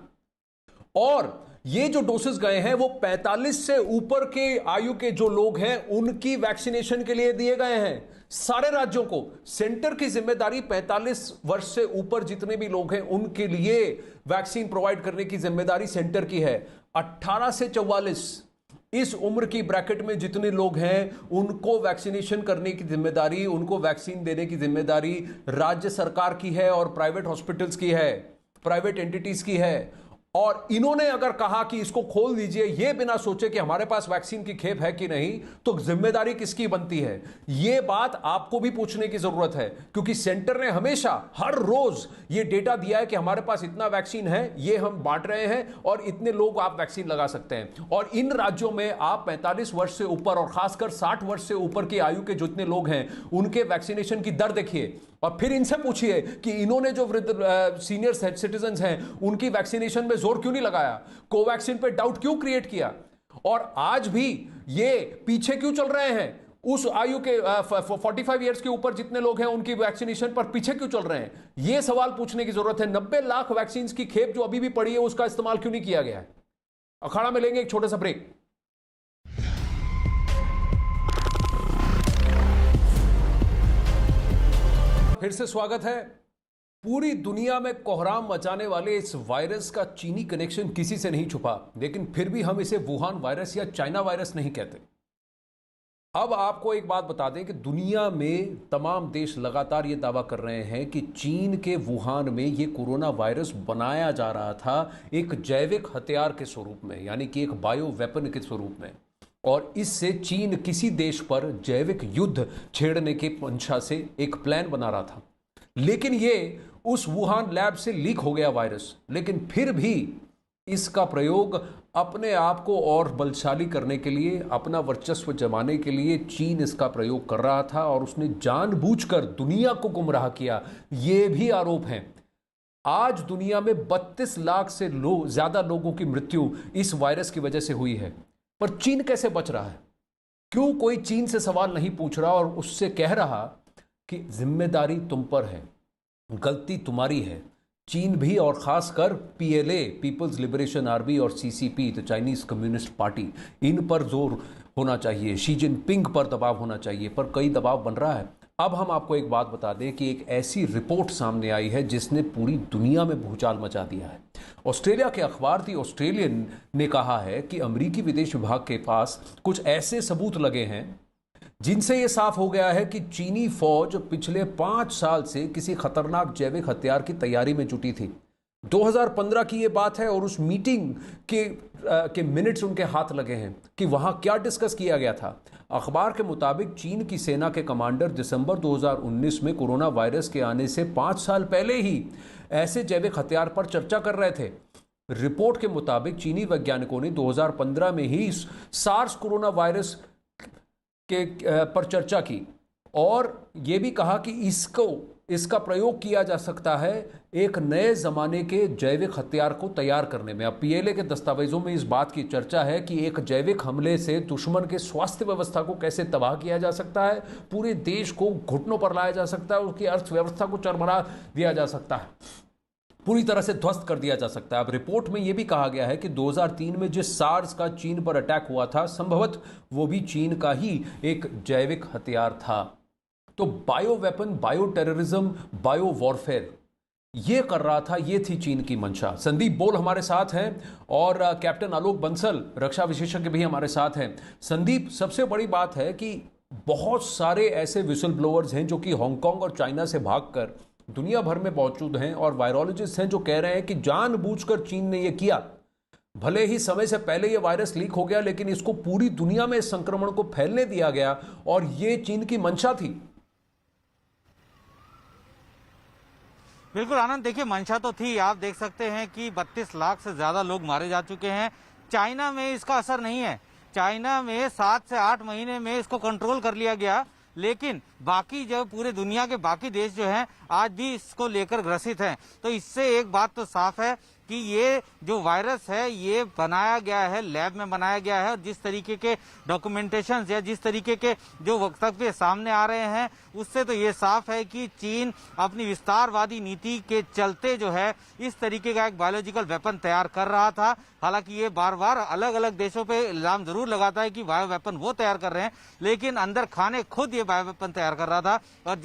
और ये जो डोसेज गए हैं वो 45 से ऊपर के आयु के जो लोग हैं उनकी वैक्सीनेशन के लिए दिए गए हैं। सारे राज्यों को सेंटर की जिम्मेदारी 45 वर्ष से ऊपर जितने भी लोग हैं उनके लिए वैक्सीन प्रोवाइड करने की जिम्मेदारी सेंटर की है। 18 से 44 इस उम्र की ब्रैकेट में जितने लोग हैं उनको वैक्सीनेशन करने की जिम्मेदारी, उनको वैक्सीन देने की जिम्मेदारी राज्य सरकार की है और प्राइवेट हॉस्पिटल्स की है, प्राइवेट एंटिटीज की है। और इन्होंने अगर कहा कि इसको खोल दीजिए, यह बिना सोचे कि हमारे पास वैक्सीन की खेप है कि नहीं, तो जिम्मेदारी किसकी बनती है? यह बात आपको भी पूछने की जरूरत है, क्योंकि सेंटर ने हमेशा हर रोज यह डेटा दिया है कि हमारे पास इतना वैक्सीन है, यह हम बांट रहे हैं और इतने लोग आप वैक्सीन लगा सकते हैं। और इन राज्यों में आप 45 वर्ष से ऊपर और खासकर 60 वर्ष से ऊपर की आयु के जितने लोग हैं उनके वैक्सीनेशन की दर देखिए और फिर इनसे पूछिए कि इन्होंने जो वृद्ध सीनियर सिटीजन हैं उनकी वैक्सीनेशन में जोर क्यों नहीं लगाया, कोवैक्सीन पे डाउट क्यों क्रिएट किया। और आज भी ये पीछे क्यों चल रहे हैं? उस आयु के 45 ईयर्स के ऊपर जितने लोग हैं उनकी वैक्सीनेशन पर पीछे क्यों चल रहे हैं? यह सवाल पूछने की जरूरत है। 90 लाख वैक्सीन की खेप जो अभी भी पड़ी है उसका इस्तेमाल क्यों नहीं किया गया है? अखाड़ा में लेंगे एक छोटा सा ब्रेक। फिर से स्वागत है। पूरी दुनिया में कोहराम मचाने वाले इस वायरस का चीनी कनेक्शन किसी से नहीं छुपा, लेकिन फिर भी हम इसे वुहान वायरस या चाइना वायरस नहीं कहते। अब आपको एक बात बता दें कि दुनिया में तमाम देश लगातार ये दावा कर रहे हैं कि चीन के वुहान में ये कोरोना वायरस बनाया जा रहा था एक जैविक हथियार के स्वरूप में, यानी कि एक बायो वेपन के स्वरूप में, और इससे चीन किसी देश पर जैविक युद्ध छेड़ने के मंशा से एक प्लान बना रहा था। लेकिन ये उस वुहान लैब से लीक हो गया वायरस, लेकिन फिर भी इसका प्रयोग अपने आप को और बलशाली करने के लिए, अपना वर्चस्व जमाने के लिए चीन इसका प्रयोग कर रहा था और उसने जानबूझकर दुनिया को गुमराह किया, ये भी आरोप हैं। आज दुनिया में 32 लाख से ज्यादा लोगों की मृत्यु इस वायरस की वजह से हुई है, पर चीन कैसे बच रहा है? क्यों कोई चीन से सवाल नहीं पूछ रहा और उससे कह रहा कि जिम्मेदारी तुम पर है, गलती तुम्हारी है? चीन भी, और खासकर पीएलए, पीपल्स लिबरेशन आर्मी, और CCP, the Chinese Communist Party, इन पर जोर होना चाहिए, शी जिनपिंग पर दबाव होना चाहिए, पर कई दबाव बन रहा है। अब हम आपको एक बात बता दें कि एक ऐसी रिपोर्ट सामने आई है जिसने पूरी दुनिया में भूचाल मचा दिया है। ऑस्ट्रेलिया के अखबार दी ऑस्ट्रेलियन ने कहा है कि अमेरिकी विदेश विभाग के पास कुछ ऐसे सबूत लगे हैं जिनसे यह साफ हो गया है कि चीनी फौज पिछले 5 साल से किसी खतरनाक जैविक हथियार की तैयारी में जुटी थी। 2015 की यह बात है और उस मीटिंग के मिनट्स उनके हाथ लगे हैं कि वहां क्या डिस्कस किया गया था। अखबार के मुताबिक चीन की सेना के कमांडर दिसंबर 2019 में कोरोना वायरस के आने से 5 साल पहले ही ऐसे जैविक हथियार पर चर्चा कर रहे थे। रिपोर्ट के मुताबिक चीनी वैज्ञानिकों ने 2015 में ही सार्स कोरोना वायरस पर चर्चा की और यह भी कहा कि इसका प्रयोग किया जा सकता है एक नए जमाने के जैविक हथियार को तैयार करने में। अब पीएलए के दस्तावेजों में इस बात की चर्चा है कि एक जैविक हमले से दुश्मन के स्वास्थ्य व्यवस्था को कैसे तबाह किया जा सकता है, पूरे देश को घुटनों पर लाया जा सकता है, उसकी अर्थव्यवस्था को चरमरा दिया जा सकता है, पूरी तरह से ध्वस्त कर दिया जा सकता है। अब रिपोर्ट में यह भी कहा गया है कि 2003 में जिस सार्स का चीन पर अटैक हुआ था, संभवतः वो भी चीन का ही एक जैविक हथियार था। तो bio weapon, bio terrorism, bio warfare ये कर रहा था, ये थी चीन की मंशा। संदीप बोल हमारे साथ हैं और कैप्टन आलोक बंसल, रक्षा विशेषज्ञ भी हमारे साथ हैं। संदीप, सबसे बड़ी बात है कि बहुत सारे ऐसे विसल ब्लोअर्स हैं जो कि हांगकांग और चाइना से भागकर दुनिया भर में मौजूद हैं और वायरोलॉजिस्ट हैं जो कह रहे हैं कि जानबूझकर चीन ने यह किया। भले ही समय से पहले यह वायरस लीक हो गया, लेकिन इसको पूरी दुनिया में इस संक्रमण को फैलने दिया गया और यह चीन की मंशा थी। बिल्कुल आनंद, देखिए मंशा तो थी। आप देख सकते हैं कि 32 लाख से ज्यादा लोग मारे जा चुके हैं। चाइना में इसका असर नहीं है। चाइना में 7 से 8 महीने में इसको कंट्रोल कर लिया गया, लेकिन बाकी जो पूरे दुनिया के बाकी देश जो हैं आज भी इसको लेकर ग्रसित हैं। तो इससे एक बात तो साफ है कि ये जो वायरस है ये बनाया गया है, लैब में बनाया गया है, और जिस तरीके के डॉक्यूमेंटेशन या जिस तरीके के जो वक्तव्य सामने आ रहे हैं उससे तो ये साफ है कि चीन अपनी विस्तारवादी नीति के चलते जो है इस तरीके का एक बायोलॉजिकल वेपन तैयार कर रहा था। हालांकि ये बार बार अलग अलग देशों पे इल्जाम जरूर लगाता है कि बायो वेपन वो तैयार कर रहे हैं, लेकिन अंदर खाने खुद ये बायो वेपन तैयार कर रहा था, और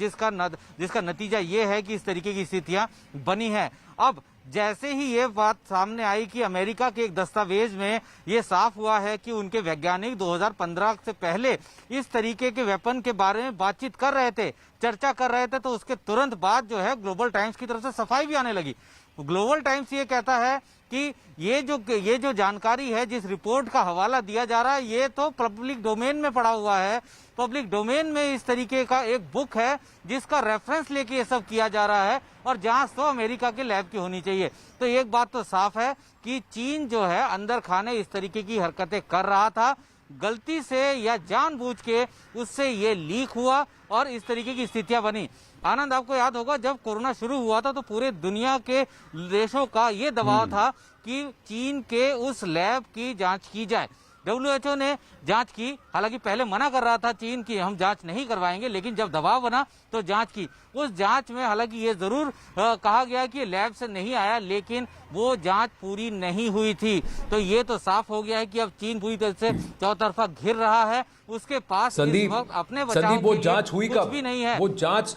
जिसका नतीजा ये है कि इस तरीके की स्थितियां बनी है। अब जैसे ही ये बात सामने आई कि अमेरिका के एक दस्तावेज में ये साफ हुआ है कि उनके वैज्ञानिक 2015 से पहले इस तरीके के वेपन के बारे में बातचीत कर रहे थे, चर्चा कर रहे थे, तो उसके तुरंत बाद जो है ग्लोबल टाइम्स की तरफ से सफाई भी आने लगी। ग्लोबल टाइम्स ये कहता है कि ये जो जानकारी है, जिस रिपोर्ट का हवाला दिया जा रहा है, ये तो पब्लिक डोमेन में पड़ा हुआ है। पब्लिक डोमेन में इस तरीके का एक बुक है जिसका रेफरेंस लेके ये सब किया जा रहा है, और जांच तो अमेरिका के लैब की होनी चाहिए। तो एक बात तो साफ है कि चीन जो है अंदर खाने इस तरीके की हरकतें कर रहा था, गलती से या जानबूझ के उससे ये लीक हुआ और इस तरीके की स्थितियां बनी। आनंद, आपको याद होगा जब कोरोना शुरू हुआ था तो पूरे दुनिया के देशों का ये दबाव था कि चीन के उस लैब की जांच की जाए, WHO ने जांच की, हालांकि पहले मना कर रहा था चीन की हम जांच नहीं करवाएंगे, लेकिन जब दबाव बना तो जांच की। उस जांच में हालांकि ये जरूर कहा गया कि लैब से नहीं आया, लेकिन वो जांच पूरी नहीं हुई थी। तो ये तो साफ हो गया है कि अब चीन पूरी तरह से चौतरफा घिर रहा है, उसके पास इस वक्त अपने बचाव वो के लिए जांच हुई कुछ कब? भी नहीं है। वो जांच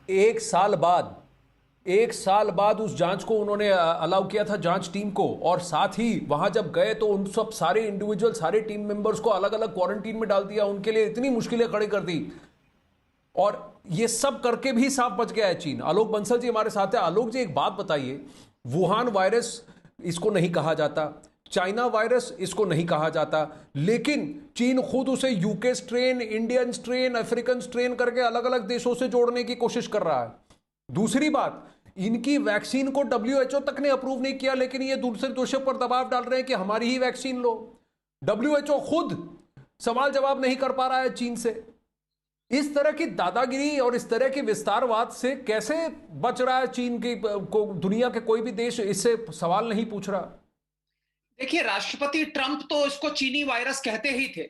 एक साल बाद उस जांच को उन्होंने अलाउ किया था, जांच टीम को। और साथ ही वहां जब गए तो उन सब सारे इंडिविजुअल, सारे टीम मेंबर्स को अलग अलग क्वारंटीन में डाल दिया, उनके लिए इतनी मुश्किलें खड़ी कर दी। और ये सब करके भी साफ बच गया है चीन। आलोक बंसल जी हमारे साथ है। आलोक जी, एक बात बताइए, वुहान वायरस इसको नहीं कहा जाता, चाइना वायरस इसको नहीं कहा जाता, लेकिन चीन खुद उसे UK strain, Indian strain, African strain करके अलग अलग देशों से जोड़ने की कोशिश कर रहा है। दूसरी बात, इनकी वैक्सीन को WHO तक ने अप्रूव नहीं किया, लेकिन ये दूसरे देशों पर दबाव डाल रहे हैं कि हमारी ही वैक्सीन लो। WHO खुद सवाल जवाब नहीं कर पा रहा है चीन से। इस तरह की दादागिरी और इस तरह के विस्तारवाद से कैसे बच रहा है चीन की को? दुनिया के कोई भी देश इससे सवाल नहीं पूछ रहा। देखिए, राष्ट्रपति ट्रंप तो इसको चीनी वायरस कहते ही थे,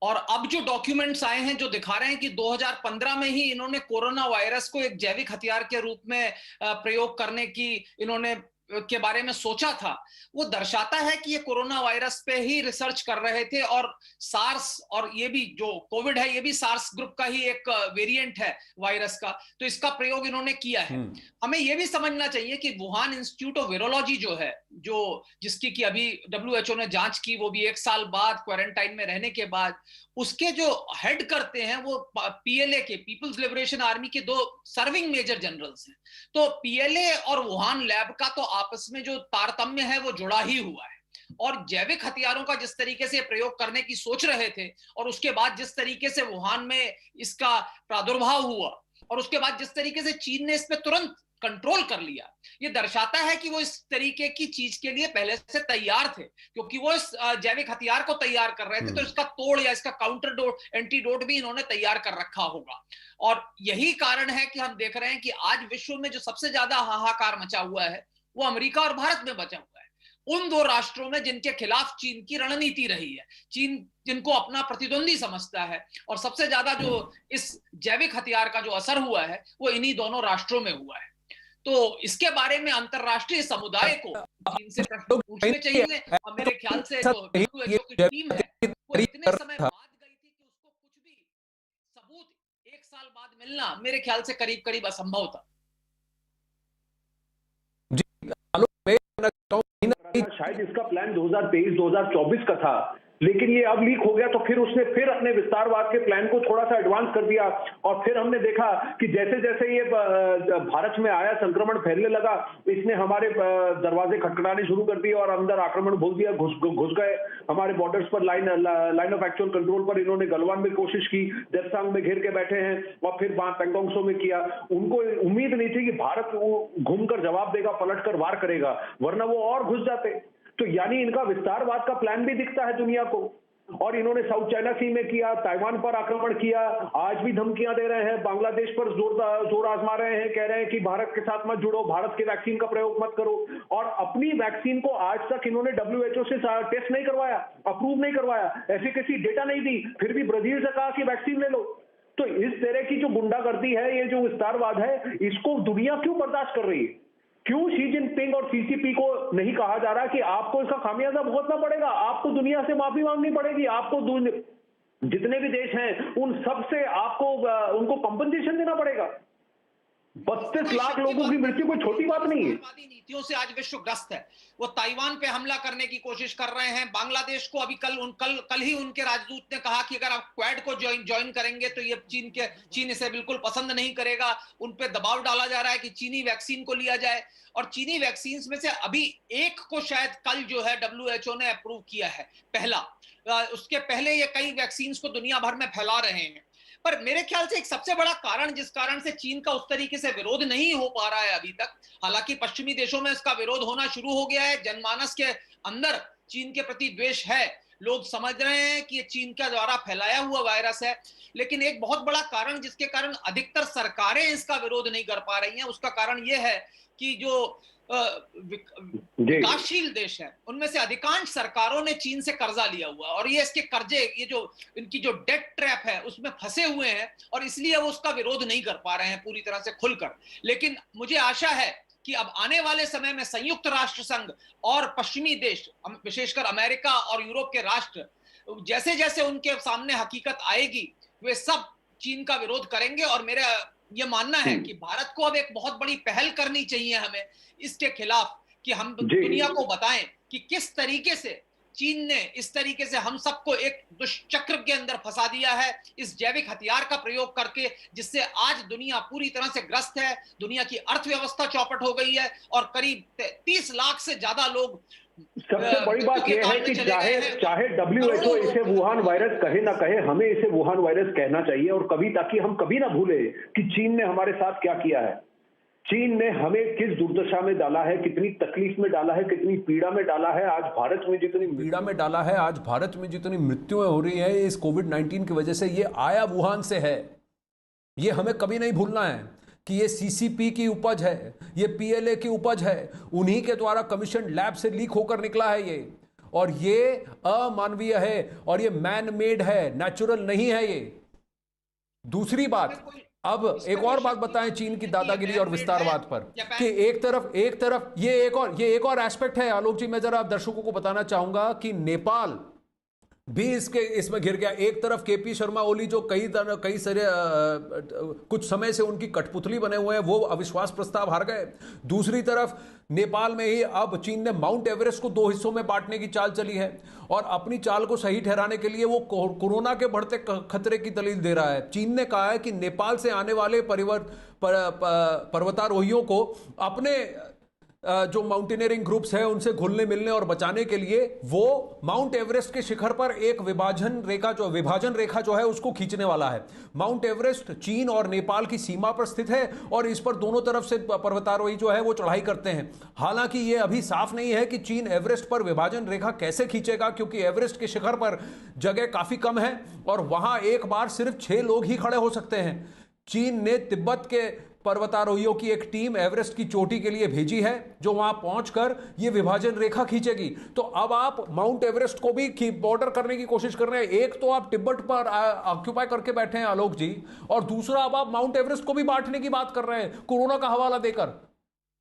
और अब जो डॉक्यूमेंट्स आए हैं जो दिखा रहे हैं कि 2015 में ही इन्होंने कोरोना वायरस को एक जैविक हथियार के रूप में प्रयोग करने की इन्होंने के बारे में सोचा था, वो दर्शाता है कि ये कोरोना वायरस पे ही रिसर्च कर रहे थे। और सार्स और ये भी जो कोविड है, ये भी सार्स ग्रुप का ही एक वेरिएंट है वायरस का, तो इसका प्रयोग इन्होंने किया है। हमें ये भी समझना चाहिए कि वुहान इंस्टीट्यूट ऑफ वायरोलॉजी जो है, जो जिसकी कि अभी WHO ने जांच की, वो भी 1 साल बाद क्वारंटाइन में रहने के बाद, उसके जो हेड करते हैं वो PLA के, पीपल्स लिबरेशन आर्मी के 2 सर्विंग मेजर जनरल्स हैं। तो PLA और वुहान लैब का तो आपस में जो तारतम्य है वो जुड़ा ही हुआ है। और जैविक हथियारों का जिस तरीके से प्रयोग करने की सोच रहे थे, और उसके बाद जिस तरीके से वुहान में इसका प्रादुर्भाव हुआ, और उसके बाद जिस तरीके से चीन ने इस पे तुरंत कंट्रोल कर लिया, ये दर्शाता है कि वो इस तरीके की चीज के लिए पहले से तैयार थे, क्योंकि वो इस जैविक हथियार को तैयार कर रहे थे। तो इसका तोड़ या इसका काउंटर डोट, एंटीडोट भी इन्होंने तैयार कर रखा होगा। और यही कारण है कि हम देख रहे हैं कि आज विश्व में जो सबसे ज्यादा हाहाकार मचा हुआ है वो अमेरिका और भारत में बचा हुआ है, उन 2 राष्ट्रों में जिनके खिलाफ चीन की रणनीति रही है। चीन जिनको अपना प्रतिद्वंदी समझता है, और सबसे ज्यादा जो इस जैविक हथियार का जो असर हुआ है वो इन्हीं दोनों राष्ट्रों में हुआ है। तो इसके बारे में अंतरराष्ट्रीय समुदाय को चीन से प्रश्न पूछने चाहिए। और मेरे ख्याल से जो WHO की टीम है वो इतने समय बाद गई थी कि उसको कुछ भी सबूत 1 साल बाद मिलना मेरे ख्याल से करीब करीब असंभव था। शायद इसका प्लान 2023-2024 का था, लेकिन ये अब लीक हो गया, तो फिर उसने फिर अपने विस्तारवाद के प्लान को थोड़ा सा एडवांस कर दिया। और फिर हमने देखा कि जैसे जैसे ये भारत में आया, संक्रमण फैलने लगा, इसने हमारे दरवाजे खटखटाने शुरू कर दिए और अंदर आक्रमण बोल दिया, घुस गए हमारे बॉर्डर्स पर। लाइन ऑफ एक्चुअल कंट्रोल पर इन्होंने गलवान में कोशिश की, देपसांग में घेर के बैठे हैं, और फिर पैंगोंग त्सो में किया। उनको उम्मीद नहीं थी कि भारत घूमकर जवाब देगा, पलटकर वार करेगा, वरना वो और घुस जाते। तो यानी इनका विस्तारवाद का प्लान भी दिखता है दुनिया को। और इन्होंने साउथ चाइना सी में किया, ताइवान पर आक्रमण किया, आज भी धमकियां दे रहे हैं, बांग्लादेश पर जोर आजमा रहे हैं, कह रहे हैं कि भारत के साथ मत जुड़ो, भारत की वैक्सीन का प्रयोग मत करो। और अपनी वैक्सीन को आज तक इन्होंने WHO से टेस्ट नहीं करवाया, अप्रूव नहीं करवाया, एफिकेसी डेटा नहीं दी, फिर भी ब्राजील से कहा कि वैक्सीन ले लो। तो इस तरह की जो गुंडागर्दी है, ये जो विस्तारवाद है, इसको दुनिया क्यों बर्दाश्त कर रही है? क्यों शी जिनपिंग और CCP को नहीं कहा जा रहा कि आपको इसका खामियाजा भुगतना पड़ेगा, आपको दुनिया से माफी मांगनी पड़ेगी, आपको जितने भी देश हैं उन सब से आपको उनको कंपनसेशन देना पड़ेगा। 32 लाख लोगों की मृत्यु कोई छोटी बात नहीं है। नीतियों से आज विश्व ग्रस्त है। वो ताइवान पे हमला करने की कोशिश कर रहे हैं, बांग्लादेश को अभी कल ही उनके राजदूत ने कहा कि अगर आप क्वाड को ज्वाइन करेंगे तो ये चीन इसे बिल्कुल पसंद नहीं करेगा। उन पे दबाव डाला जा रहा है कि चीनी वैक्सीन को लिया जाए, और चीनी वैक्सीन में से अभी एक को शायद कल जो है WHO ने अप्रूव किया है, पहला। उसके पहले ये कई वैक्सीन को दुनिया भर में फैला रहे हैं। पर मेरे ख्याल से एक सबसे बड़ा कारण, जिस कारण से चीन का उस तरीके से विरोध नहीं हो पा रहा है अभी तक, हालांकि पश्चिमी देशों में इसका विरोध होना शुरू हो गया है, जनमानस के अंदर चीन के प्रति द्वेष है, लोग समझ रहे हैं कि ये चीन के द्वारा फैलाया हुआ वायरस है। लेकिन एक बहुत बड़ा कारण जिसके कारण अधिकतर सरकारें इसका विरोध नहीं कर पा रही हैं, उसका कारण यह है कि जो विकासशील देश हैं, उनमें से अधिकांश सरकारों ने चीन से कर्जा लिया हुआ और ये इसके कर्जे, ये जो इनकी जो डेट ट्रैप है उसमें फंसे हुए हैं और इसलिए वो उसका विरोध नहीं कर पा रहे हैं पूरी तरह से खुलकर। लेकिन मुझे आशा है कि अब आने वाले समय में संयुक्त राष्ट्र संघ और पश्चिमी देश, विशेषकर अमेरिका और यूरोप के राष्ट्र, जैसे जैसे उनके सामने हकीकत आएगी वे सब चीन का विरोध करेंगे। और मेरा ये मानना है कि भारत को अब एक बहुत बड़ी पहल करनी चाहिए हमें इसके खिलाफ, कि हम दुनिया को बताएं कि किस तरीके से चीन ने इस तरीके से हम सबको एक दुष्चक्र के अंदर फंसा दिया है इस जैविक हथियार का प्रयोग करके, जिससे आज दुनिया पूरी तरह से ग्रस्त है, दुनिया की अर्थव्यवस्था चौपट हो गई है और करीब 30 लाख से ज्यादा लोग। सबसे बड़ी बात यह है कि चाहे WHO इसे वुहान वायरस कहे ना कहे, हमें इसे वुहान वायरस कहना चाहिए और कभी, ताकि हम कभी ना भूले कि चीन ने हमारे साथ क्या किया है। चीन ने हमें किस दुर्दशा में डाला है, कितनी तकलीफ में डाला है, कितनी पीड़ा में डाला है। आज भारत में जितनी पीड़ा में डाला है, आज भारत में जितनी मृत्युएं हो रही है इस कोविड-19 की वजह से, ये आया वुहान से है। ये हमें कभी नहीं भूलना है कि ये CCP की उपज है, ये PLA की उपज है, उन्हीं के द्वारा कमीशन लैब से लीक होकर निकला है ये, और ये अमानवीय है और ये मैन मेड है, नेचुरल नहीं है ये। दूसरी बात, अब एक और बात बताएं चीन की दादागिरी और विस्तारवाद पर, कि एक तरफ ये एक और एस्पेक्ट है। आलोक जी, मैं जरा दर्शकों को बताना चाहूंगा कि नेपाल भी इसमें घिर गया। एक तरफ KP शर्मा ओली जो कई सारे कुछ समय से उनकी कठपुतली बने हुए हैं, वो अविश्वास प्रस्ताव हार गए। दूसरी तरफ नेपाल में ही अब चीन ने माउंट एवरेस्ट को 2 हिस्सों में बांटने की चाल चली है और अपनी चाल को सही ठहराने के लिए वो कोरोना के बढ़ते खतरे की दलील दे रहा है। चीन ने कहा है कि नेपाल से आने वाले पर्वतारोहियों को अपने जो माउंटेनियरिंग ग्रुप्स है उनसे घुलने मिलने और बचाने के लिए वो माउंट एवरेस्ट के शिखर पर एक विभाजन रेखा जो है उसको खींचने वाला है। माउंट एवरेस्ट चीन और नेपाल की सीमा पर स्थित है और इस पर दोनों तरफ से पर्वतारोही जो है वो चढ़ाई करते हैं। हालांकि ये अभी साफ नहीं है कि चीन एवरेस्ट पर विभाजन रेखा कैसे खींचेगा, क्योंकि एवरेस्ट के शिखर पर जगह काफी कम है और वहां एक बार सिर्फ 6 लोग ही खड़े हो सकते हैं। चीन ने तिब्बत के पर्वतारोहियों की एक टीम एवरेस्ट की चोटी के लिए भेजी है जो वहां पहुंचकर ये विभाजन रेखा खींचेगी। तो अब आप माउंट एवरेस्ट को भी बॉर्डर करने की कोशिश कर रहे हैं। एक तो आप तिब्बत पर ऑक्यूपाई करके बैठे हैं आलोक जी, और दूसरा अब आप माउंट एवरेस्ट को भी बांटने की बात कर रहे हैं कोरोना का हवाला देकर।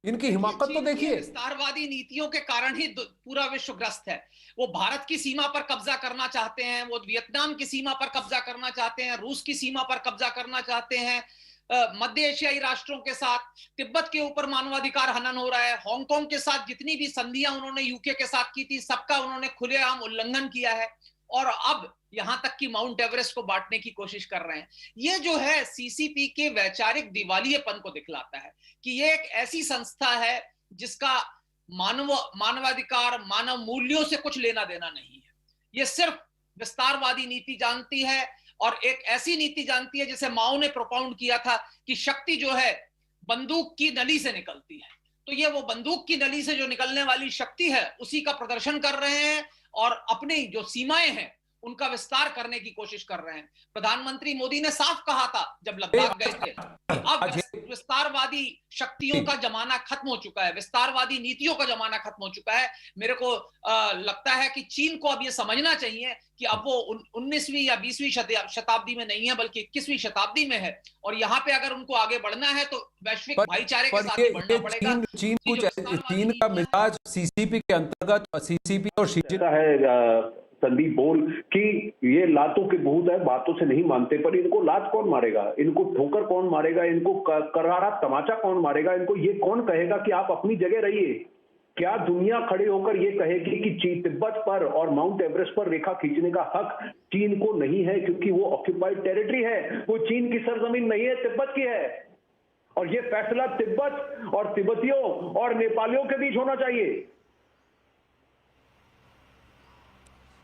इनकी हिमाकत तो देखिए। विस्तारवादी नीतियों के कारण ही पूरा विश्व ग्रस्त है। वो भारत की सीमा पर कब्जा करना चाहते हैं, वो वियतनाम की सीमा पर कब्जा करना चाहते हैं, रूस की सीमा पर कब्जा करना चाहते हैं, मध्य एशियाई राष्ट्रों के साथ तिब्बत के ऊपर मानवाधिकार हनन हो रहा है। हांगकांग के साथ जितनी भी संधियां उन्होंने यूके के साथ की थी सबका उन्होंने खुलेआम उल्लंघन किया है और अब यहां तक कि माउंट एवरेस्ट को बांटने की कोशिश कर रहे हैं। ये जो है CCP के वैचारिक दिवालियेपन को दिखलाता है कि ये एक ऐसी संस्था है जिसका मानवाधिकार, मानव मूल्यों से कुछ लेना देना नहीं है। ये सिर्फ विस्तारवादी नीति जानती है और एक ऐसी नीति जानती है जिसे माओ ने प्रोपाउंड किया था कि शक्ति जो है बंदूक की नली से निकलती है। तो ये वो बंदूक की नली से जो निकलने वाली शक्ति है उसी का प्रदर्शन कर रहे हैं और अपनी जो सीमाएं हैं उनका विस्तार करने की कोशिश कर रहे हैं। प्रधानमंत्री मोदी ने साफ कहा था जब लद्दाख गए थे, अब विस्तारवादी शक्तियों का जमाना खत्म हो चुका है, विस्तारवादी नीतियों का जमाना खत्म हो चुका है। मेरे को लगता है कि चीन को अब ये समझना चाहिए कि अब वो 19वीं या 20वीं शताब्दी में नहीं है बल्कि 21वीं शताब्दी में है और यहाँ पे अगर उनको आगे बढ़ना है तो वैश्विक भाईचारे के साथ बढ़ना पड़ेगा। चीन का मिजाज CCP के अंतर्गत CCP और संदीप बोल कि ये लातों के भूत है, बातों से नहीं मानते, पर इनको लात कौन मारेगा, इनको ठोकर कौन मारेगा, इनको करारा तमाचा कौन मारेगा, इनको ये कौन कहेगा कि आप अपनी जगह रहिए। क्या दुनिया खड़े होकर ये कहेगी कि तिब्बत पर और माउंट एवरेस्ट पर रेखा खींचने का हक चीन को नहीं है क्योंकि वो ऑक्यूपाइड टेरिटरी है, वो चीन की सरजमीन नहीं है, तिब्बत की है। और ये फैसला तिब्बत और तिब्बतियों और नेपालियों के बीच होना चाहिए।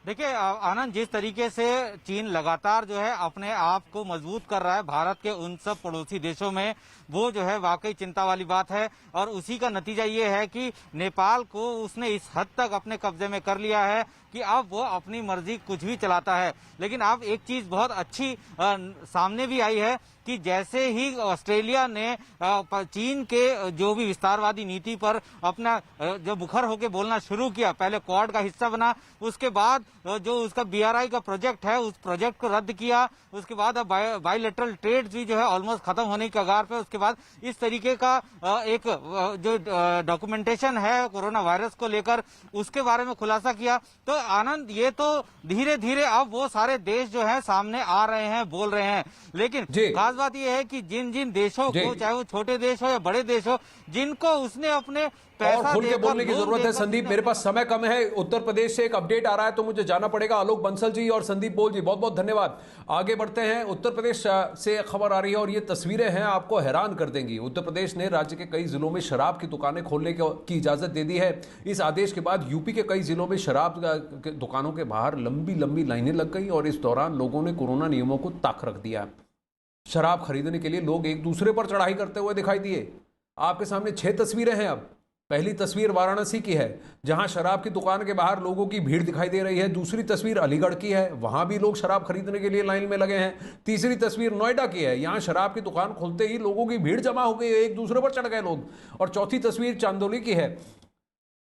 देखिए आनंद, जिस तरीके से चीन लगातार जो है अपने आप को मजबूत कर रहा है भारत के उन सब पड़ोसी देशों में, वो जो है वाकई चिंता वाली बात है और उसी का नतीजा ये है कि नेपाल को उसने इस हद तक अपने कब्जे में कर लिया है कि अब वो अपनी मर्जी कुछ भी चलाता है। लेकिन अब एक चीज बहुत अच्छी सामने भी आई है कि जैसे ही ऑस्ट्रेलिया ने चीन के जो भी विस्तारवादी नीति पर अपना जो मुखर होकर बोलना शुरू किया, पहले क्वाड का हिस्सा बना, उसके बाद जो उसका BRI का प्रोजेक्ट है उस प्रोजेक्ट को रद्द किया, उसके बाद अब बायलैटरल ट्रेड भी जो है ऑलमोस्ट खत्म होने की कगार पे, उसके बाद इस तरीके का एक जो डॉक्यूमेंटेशन है कोरोना वायरस को लेकर उसके बारे में खुलासा किया। तो आनंद, ये तो धीरे धीरे अब वो सारे देश जो है सामने आ रहे हैं, बोल रहे हैं, लेकिन खास बात यह है कि जिन जिन देशों को, चाहे वो छोटे देश हो या बड़े देश हो, जिनको उसने अपने और खुल के बोलने की जरूरत है। संदीप, मेरे पास समय कम है, उत्तर प्रदेश से एक अपडेट आ रहा है तो मुझे जाना पड़ेगा। आलोक बंसल जी और संदीप बोल जी, बहुत बहुत धन्यवाद। आगे बढ़ते हैं। उत्तर प्रदेश से खबर आ रही है और ये तस्वीरें हैं, आपको हैरान कर देंगी। उत्तर प्रदेश ने राज्य के कई जिलों में शराब की दुकानें खोलने की इजाजत दे दी है। इस आदेश के बाद यूपी के कई जिलों में शराब दुकानों के बाहर लंबी लंबी लाइनें लग गई और इस दौरान लोगों ने कोरोना नियमों को ताक रख दिया। शराब खरीदने के लिए लोग एक दूसरे पर चढ़ाई करते हुए दिखाई दिए। आपके सामने 6 तस्वीरें हैं। अब पहली तस्वीर वाराणसी की है, जहां शराब की दुकान के बाहर लोगों की भीड़ दिखाई दे रही है। दूसरी तस्वीर अलीगढ़ की है, वहां भी लोग शराब खरीदने के लिए लाइन में लगे हैं। तीसरी तस्वीर नोएडा की है, यहां शराब की दुकान खुलते ही लोगों की भीड़ जमा हो गई, एक दूसरे पर चढ़ गए लोग। और चौथी तस्वीर चांदोली की है।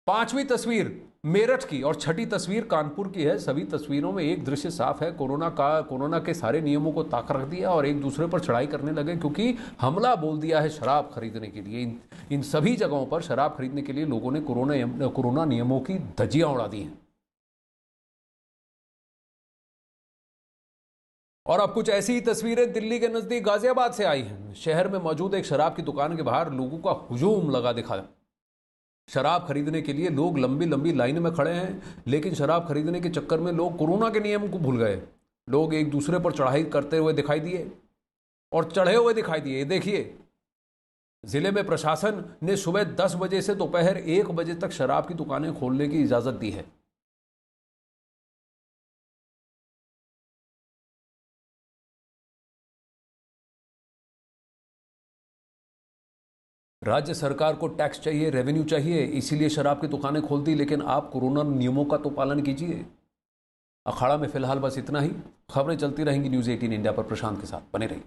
5वीं तस्वीर मेरठ की और 6ठी तस्वीर कानपुर की है। सभी तस्वीरों में एक दृश्य साफ है, कोरोना के सारे नियमों को ताक रख दिया और एक दूसरे पर चढ़ाई करने लगे, क्योंकि हमला बोल दिया है शराब खरीदने के लिए। इन सभी जगहों पर शराब खरीदने के लिए लोगों ने कोरोना नियमों की धज्जियां उड़ा दी हैं। और अब कुछ ऐसी ही तस्वीरें दिल्ली के नजदीक गाजियाबाद से आई हैं। शहर में मौजूद एक शराब की दुकान के बाहर लोगों का हुजूम लगा दिखा। शराब खरीदने के लिए लोग लंबी लंबी लाइन में खड़े हैं, लेकिन शराब खरीदने के चक्कर में लोग कोरोना के नियम को भूल गए। लोग एक दूसरे पर चढ़ाई करते हुए दिखाई दिए और चढ़े हुए दिखाई दिए। देखिए, जिले में प्रशासन ने सुबह 10 बजे से दोपहर 1 बजे तक शराब की दुकानें खोलने की इजाजत दी है। राज्य सरकार को टैक्स चाहिए, रेवेन्यू चाहिए, इसीलिए शराब की दुकानें खोल दी, लेकिन आप कोरोना नियमों का तो पालन कीजिए। अखाड़ा में फिलहाल बस इतना ही। खबरें चलती रहेंगी न्यूज़ 18 इंडिया पर। प्रशांत के साथ बने रहिए।